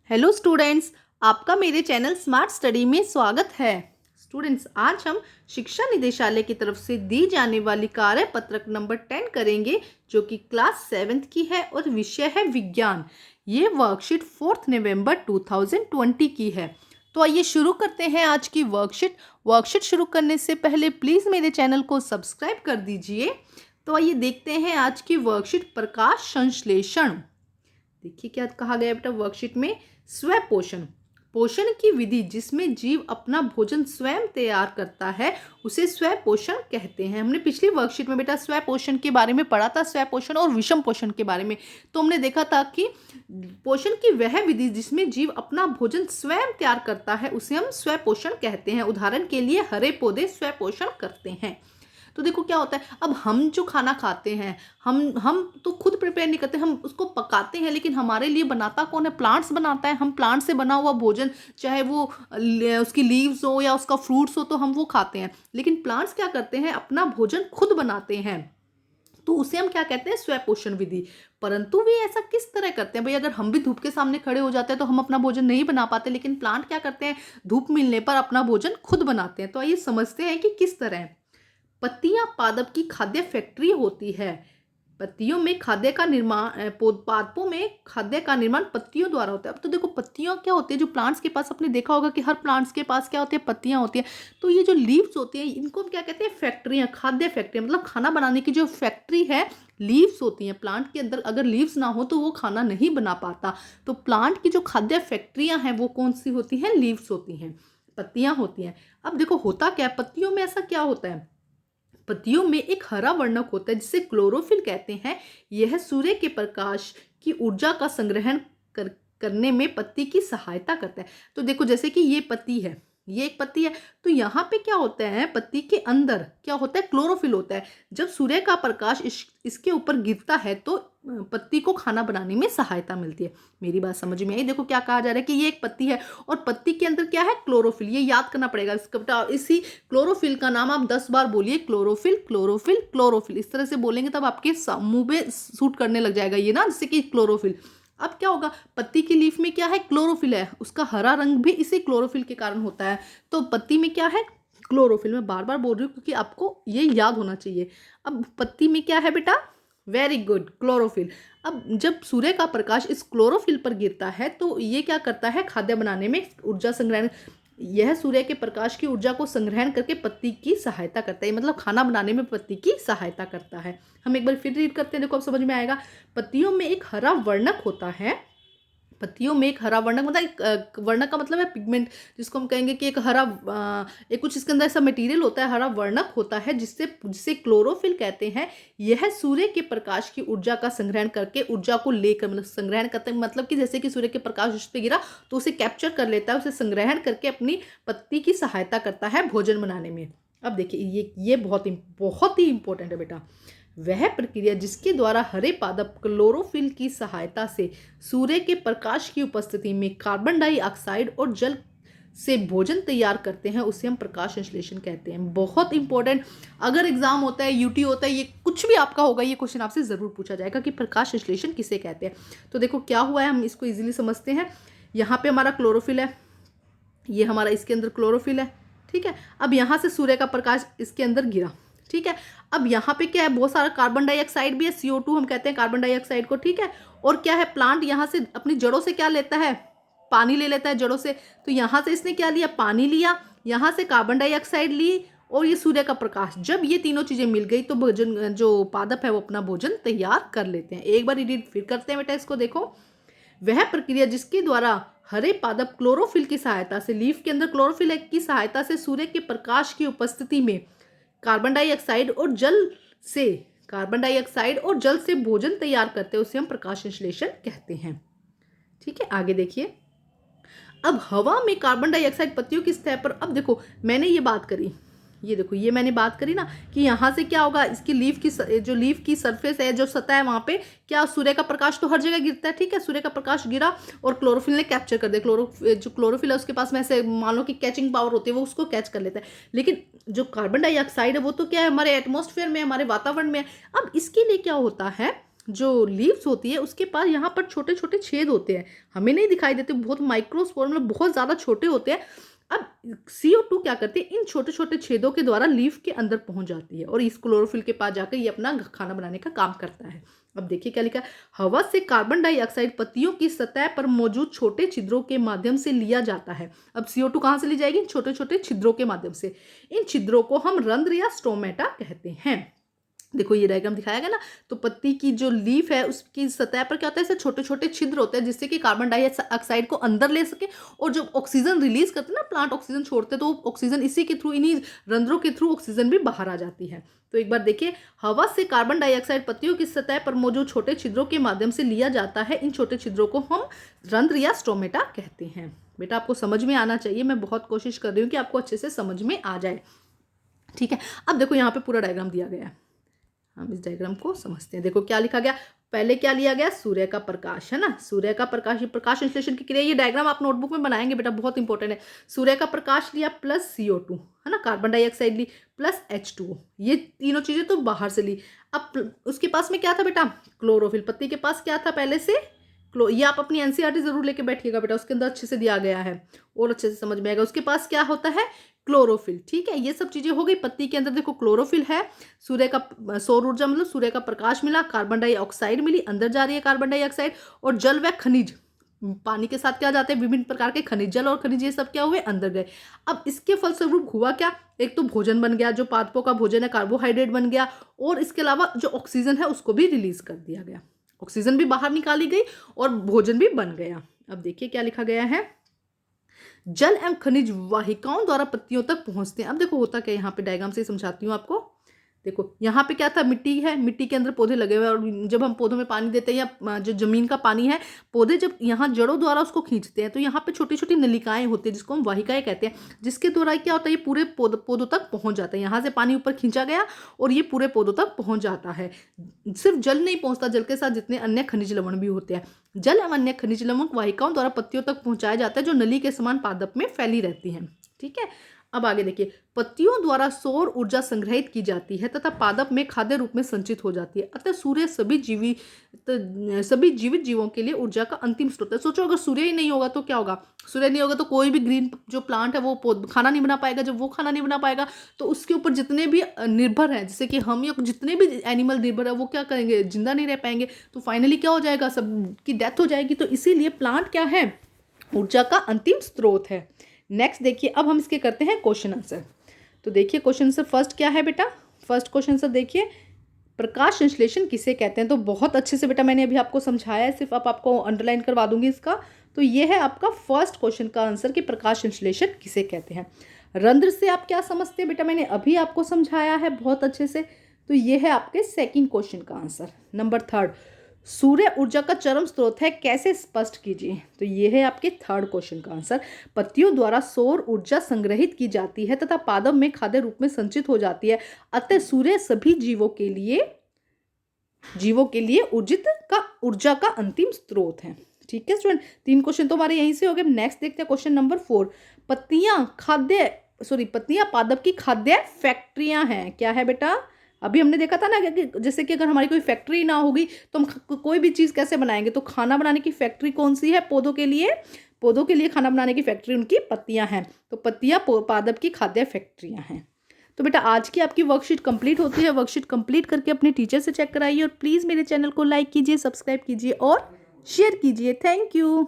Hello students, आपका मेरे channel smart study में स्वागत है। स्टूडेंट्स, आज हम शिक्षा निदेशालय की तरफ से दी जाने वाली कार्य पत्रक नंबर 10 करेंगे, जो कि क्लास 7th की है और विषय है विज्ञान। ये वर्कशीट 4 नवंबर 2020 की है। तो आइए शुरू करते हैं आज की वर्कशीट शुरू करने से पहले प्लीज़ मेरे चैनल को सब्सक्राइब कर दीजिए। तो आइए देखते हैं आज की वर्कशीट, प्रकाश संश्लेषण। देखिए क्या कहा गया बेटा वर्कशीट में, स्व पोषण। पोषण की विधि जिसमें जीव अपना भोजन स्वयं तैयार करता है उसे स्व पोषण कहते हैं। हमने पिछली वर्कशीट में बेटा स्व पोषण के बारे में पढ़ा था, स्व पोषण और विषम पोषण के बारे में। तो हमने देखा था कि पोषण की वह विधि जिसमें जीव अपना भोजन स्वयं तैयार करता है उसे हम स्व पोषण कहते हैं। उदाहरण के लिए हरे पौधे स्व पोषण करते हैं। तो देखो क्या होता है, अब हम जो खाना खाते हैं हम तो खुद प्रिपेयर नहीं करते, हम उसको पकाते हैं, लेकिन हमारे लिए बनाता कौन है? प्लांट्स बनाता है। हम प्लांट से बना हुआ भोजन, चाहे वो उसकी लीव्स हो या उसका फ्रूट्स हो, तो हम वो खाते हैं। लेकिन प्लांट्स क्या करते हैं? अपना भोजन खुद बनाते हैं, तो उसे हम क्या कहते हैं? स्व पोषण विधि। परंतु वे ऐसा किस तरह करते हैं भाई? अगर हम भी धूप के सामने खड़े हो जाते हैं तो हम अपना भोजन नहीं बना पाते, लेकिन प्लांट क्या करते हैं? धूप मिलने पर अपना भोजन खुद बनाते हैं। तो आइए समझते हैं कि किस तरह। पत्तियां पादप की खाद्य फैक्ट्री होती है। पत्तियों में खाद्य का निर्माण, पादपों में खाद्य का निर्माण पत्तियों द्वारा होता है। अब तो देखो पत्तियां क्या होती है, जो प्लांट्स के पास, आपने देखा होगा कि हर प्लांट्स के पास क्या होती है? पत्तियां होती है। तो ये जो लीव्स होती हैं इनको हम क्या कहते हैं? फैक्ट्रियां, खाद्य फैक्ट्रियां, मतलब खाना बनाने की जो फैक्ट्री है, लीव्स होती हैं। प्लांट के अंदर अगर लीव्स ना हो तो वो खाना नहीं बना पाता। तो प्लांट की जो खाद्य फैक्ट्रियां हैं वो कौन सी होती हैं? लीव्स होती हैं, पत्तियां होती हैं। अब देखो होता क्या है पत्तियों में, ऐसा क्या होता है? पत्तियों में एक हरा वर्णक होता है जिसे क्लोरोफिल कहते हैं। यह सूर्य के प्रकाश की ऊर्जा का संग्रहण करने में पत्ती की सहायता करता है। तो देखो जैसे कि ये पत्ती है, ये एक पत्ती है, तो यहाँ पे क्या होता है? पत्ती के अंदर क्या होता है? क्लोरोफिल होता है। जब सूर्य का प्रकाश इसके ऊपर गिरता है तो पत्ती को खाना बनाने में सहायता मिलती है। मेरी बात समझ में आई? देखो क्या कहा जा रहा है कि ये एक पत्ती है और पत्ती के अंदर क्या है? क्लोरोफिल। ये याद करना पड़ेगा इसका, इसी क्लोरोफिल का नाम आप 10 बार बोलिए, क्लोरोफिल क्लोरोफिल क्लोरोफिल। इस तरह से बोलेंगे तब आपके मुंह पे सूट करने लग जाएगा ये ना, जैसे कि क्लोरोफिल। अब क्या होगा? पत्ती की लीफ में क्या है? क्लोरोफिल है। उसका हरा रंग भी इसी क्लोरोफिल के कारण होता है। तो पत्ती में क्या है? क्लोरोफिल। मैं बार बार बोल रही हूँ क्योंकि आपको ये याद होना चाहिए। अब पत्ती में क्या है बेटा? Very good, chlorophyll. अब जब सूर्य का प्रकाश इस क्लोरोफिल पर गिरता है तो ये क्या करता है? खाद्य बनाने में ऊर्जा संग्रहण, यह सूर्य के प्रकाश की ऊर्जा को संग्रहण करके पत्ती की सहायता करता है, मतलब खाना बनाने में पत्ती की सहायता करता है। हम एक बार फिर रीड करते हैं, देखो अब समझ में आएगा। पत्तियों में एक हरा वर्णक होता है। पत्तियों में एक हरा वर्णक, मतलब एक वर्णक का मतलब है पिगमेंट, जिसको हम कहेंगे कि एक हरा, एक कुछ इसके अंदर ऐसा मटेरियल होता है, हरा वर्णक होता है, जिसे क्लोरोफिल कहते हैं। यह सूर्य के प्रकाश की ऊर्जा का संग्रहण करके ऊर्जा को लेकर, मतलब संग्रहण करते हैं, मतलब कि जैसे कि सूर्य के प्रकाश उस पर गिरा तो उसे कैप्चर कर लेता है, उसे संग्रहण करके अपनी पत्ती की सहायता करता है भोजन बनाने में। अब देखिए ये बहुत ही इंपॉर्टेंट है बेटा। वह प्रक्रिया जिसके द्वारा हरे पादप क्लोरोफिल की सहायता से सूर्य के प्रकाश की उपस्थिति में कार्बन डाइऑक्साइड और जल से भोजन तैयार करते हैं उसे हम प्रकाश संश्लेषण कहते हैं। बहुत इंपॉर्टेंट, अगर एग्जाम होता है, यूटी होता है, ये कुछ भी आपका होगा, ये क्वेश्चन आपसे जरूर पूछा जाएगा कि प्रकाश संश्लेषण किसे कहते हैं। तो देखो क्या हुआ है, हम इसको इजीली समझते हैं। यहाँ पे हमारा क्लोरोफिल है, ये हमारा इसके अंदर क्लोरोफिल है, ठीक है। अब यहाँ से सूर्य का प्रकाश इसके अंदर गिरा, ठीक है। अब यहाँ पे क्या है? बहुत सारा कार्बन डाइऑक्साइड भी है, CO2 हम कहते हैं कार्बन डाइऑक्साइड को, ठीक है। और क्या है? प्लांट यहाँ से अपनी जड़ों से क्या लेता है? पानी ले लेता है जड़ों से। तो यहाँ से इसने क्या लिया? पानी लिया, यहाँ से कार्बन डाइऑक्साइड ली, और ये सूर्य का प्रकाश। जब ये तीनों चीजें मिल गई तो भोजन, जो पादप है वो अपना भोजन तैयार कर लेते हैं। एक बार रीड फिर करते हैं बेटा इसको, देखो। वह प्रक्रिया जिसके द्वारा हरे पादप क्लोरोफिल की सहायता से, लीफ के अंदर क्लोरोफिल की सहायता से सूर्य के प्रकाश की उपस्थिति में कार्बन डाइऑक्साइड और जल से भोजन तैयार करते हैं उसे हम प्रकाश संश्लेषण कहते हैं, ठीक है। आगे देखिए। अब हवा में कार्बन डाइऑक्साइड पत्तियों की सतह पर, अब देखो मैंने ये बात करी, ये देखो ये मैंने बात करी ना कि यहाँ से क्या होगा? इसकी लीफ की सरफेस है, जो सतह है, वहाँ पे क्या सूर्य का प्रकाश तो हर जगह गिरता है, ठीक है। सूर्य का प्रकाश गिरा और क्लोरोफिल ने कैप्चर कर दिया। जो क्लोरोफिल है उसके पास में ऐसे मान लो कि कैचिंग पावर होती है, वो उसको कैच कर लेता है। लेकिन जो कार्बन डाइऑक्साइड है वो तो क्या है? हमारे एटमॉस्फेयर में, हमारे वातावरण में है। अब इसके लिए क्या होता है? जो लीव्स होती है उसके पास यहाँ पर छोटे छोटे छेद होते हैं, हमें नहीं दिखाई देते, बहुत माइक्रोस्पोर मतलब बहुत ज़्यादा छोटे होते हैं। अब CO2 क्या करती है, इन छोटे छोटे छेदों के द्वारा लीफ के अंदर पहुंच जाती है और इस क्लोरोफिल के पास जाकर ये अपना खाना बनाने का काम करता है। अब देखिए क्या लिखा है, हवा से कार्बन डाइऑक्साइड पत्तियों की सतह पर मौजूद छोटे छिद्रों के माध्यम से लिया जाता है। अब CO2 कहाँ से ली जाएगी, छोटे छोटे छिद्रों के माध्यम से। इन छिद्रों को हम रंध्र या स्टोमेटा कहते हैं। देखो ये डायग्राम दिखाया गया ना, तो पत्ती की जो लीफ है उसकी सतह पर क्या होता है, ऐसे छोटे छोटे छिद्र होते हैं जिससे कि कार्बन डाइऑक्साइड को अंदर ले सके और जब ऑक्सीजन रिलीज करते हैं ना, प्लांट ऑक्सीजन छोड़ते हैं, तो ऑक्सीजन इसी के थ्रू, इन्हीं रंध्रों के थ्रू ऑक्सीजन भी बाहर आ जाती है। तो एक बार देखिए, हवा से कार्बन डाइऑक्साइड पत्तियों की सतह पर मौजूद छोटे छिद्रों के माध्यम से लिया जाता है। इन छोटे छिद्रों को हम रंध्र या स्टोमेटा कहते हैं। बेटा आपको समझ में आना चाहिए, मैं बहुत कोशिश कर रही हूँ कि आपको अच्छे से समझ में आ जाए। ठीक है, अब देखो यहाँ पे पूरा डायग्राम दिया गया है, हम इस डायग्राम को समझते हैं। देखो क्या लिखा गया, पहले क्या लिया गया, सूर्य का प्रकाश है ना, सूर्य का प्रकाश, ये प्रकाश संश्लेषण की क्रिया, ये डायग्राम आप नोटबुक में बनाएंगे बेटा, बहुत इंपॉर्टेंट है। सूर्य का प्रकाश लिया प्लस CO2 है ना, कार्बन डाइऑक्साइड ली प्लस H2O, ये तीनों चीजें तो बाहर से ली। अब उसके पास में क्या था बेटा, क्लोरोफिल। पत्ती के पास क्या था पहले से, ये आप अपनी NCERT जरूर लेके बैठिएगा बेटा, उसके अंदर अच्छे से दिया गया है और अच्छे से समझ में आएगा। उसके पास क्या होता है, क्लोरोफिल। ठीक है, ये सब चीजें हो गई। पत्ती के अंदर देखो क्लोरोफिल है, सूर्य का सौर ऊर्जा मतलब सूर्य का प्रकाश मिला, कार्बन डाइऑक्साइड मिली, अंदर जा रही है कार्बन डाइऑक्साइड, और जल व खनिज, पानी के साथ क्या जाते हैं, विभिन्न प्रकार के खनिज, जल और खनिज, ये सब क्या हुए, अंदर गए। अब इसके फलस्वरूप हुआ क्या, एक तो भोजन बन गया, जो पादपों का भोजन है कार्बोहाइड्रेट बन गया, और इसके अलावा जो ऑक्सीजन है उसको भी रिलीज कर दिया गया, ऑक्सीजन भी बाहर निकाली गई और भोजन भी बन गया। अब देखिए क्या लिखा गया है, जल एवं खनिज वाहिकाओं द्वारा पत्तियों तक पहुंचते हैं। अब देखो होता क्या, यहाँ पे डायग्राम से समझाती हूँ आपको। देखो यहाँ पे क्या था, मिट्टी है, मिट्टी के अंदर पौधे लगे हुए हैं, और जब हम पौधों में पानी देते हैं या जो जमीन का पानी है, पौधे जब यहाँ जड़ों द्वारा उसको खींचते हैं तो यहाँ पे छोटी छोटी नलिकाएं होती है जिसको हम वाहिकाएं कहते हैं, जिसके द्वारा क्या होता है, ये पूरे पौधों तक पहुंच जाता है। यहाँ से पानी ऊपर खींचा गया और ये पूरे पौधों तक पहुंच जाता है। सिर्फ जल नहीं पहुंचता, जल के साथ जितने अन्य खनिज लवण भी होते हैं, जल एवं अन्य खनिज लवण वाहिकाओं द्वारा पत्तियों तक पहुंचाया जाता है, जो नली के समान पादप में फैली रहती हैं। ठीक है, अब आगे देखिए, पत्तियों द्वारा सौर ऊर्जा संग्रहित की जाती है तथा पादप में खाद्य रूप में संचित हो जाती है। अतः सूर्य सभी जीवित जीवों के लिए ऊर्जा का अंतिम स्रोत है। सोचो अगर सूर्य ही नहीं होगा तो क्या होगा, सूर्य नहीं होगा तो कोई भी ग्रीन जो प्लांट है वो खाना नहीं बना पाएगा। जब वो खाना नहीं बना पाएगा तो उसके ऊपर जितने भी निर्भर हैं, जैसे कि हम या जितने भी एनिमल निर्भर है, वो क्या करेंगे, जिंदा नहीं रह पाएंगे, तो फाइनली क्या हो जाएगा, सबकी डेथ हो जाएगी। तो इसीलिए प्लांट क्या है, ऊर्जा का अंतिम स्रोत है। नेक्स्ट देखिए, अब हम इसके करते हैं क्वेश्चन आंसर। तो देखिए क्वेश्चन आंसर फर्स्ट क्या है बेटा, फर्स्ट क्वेश्चन आंसर देखिए, प्रकाश संश्लेषण किसे कहते हैं। तो बहुत अच्छे से बेटा मैंने अभी आपको समझाया है, सिर्फ आपको अंडरलाइन करवा दूंगी इसका। तो ये है आपका फर्स्ट क्वेश्चन का आंसर कि प्रकाश संश्लेषण किसे कहते हैं। रंध्र से आप क्या समझते हैं बेटा, मैंने अभी आपको समझाया है बहुत अच्छे से। तो ये है आपके सेकंड क्वेश्चन का आंसर। नंबर थर्ड, सूर्य ऊर्जा का चरम स्रोत है, कैसे स्पष्ट कीजिए। तो ये है आपके थर्ड क्वेश्चन का आंसर। पत्तियों द्वारा सौर ऊर्जा संग्रहित की जाती है तथा पादप में खाद्य रूप में संचित हो जाती है। अतः सूर्य सभी जीवों के लिए ऊर्जा का अंतिम स्रोत है। ठीक है स्टूडेंट, 3 क्वेश्चन तो हमारे यहीं से हो गए। नेक्स्ट देखते हैं क्वेश्चन नंबर 4। पत्तियां पादप की खाद्य फैक्ट्रियां हैं। क्या है बेटा, अभी हमने देखा था ना कि जैसे कि अगर हमारी कोई फैक्ट्री ना होगी तो हम कोई भी चीज़ कैसे बनाएंगे। तो खाना बनाने की फैक्ट्री कौन सी है, पौधों के लिए खाना बनाने की फैक्ट्री उनकी पत्तियां हैं। तो पत्तियां पादप की खाद्य फैक्ट्रियां हैं। तो बेटा आज की आपकी वर्कशीट कंप्लीट होती है। वर्कशीट कंप्लीट करके अपने टीचर से चेक कराइए और प्लीज़ मेरे चैनल को लाइक कीजिए, सब्सक्राइब कीजिए और शेयर कीजिए। Thank you.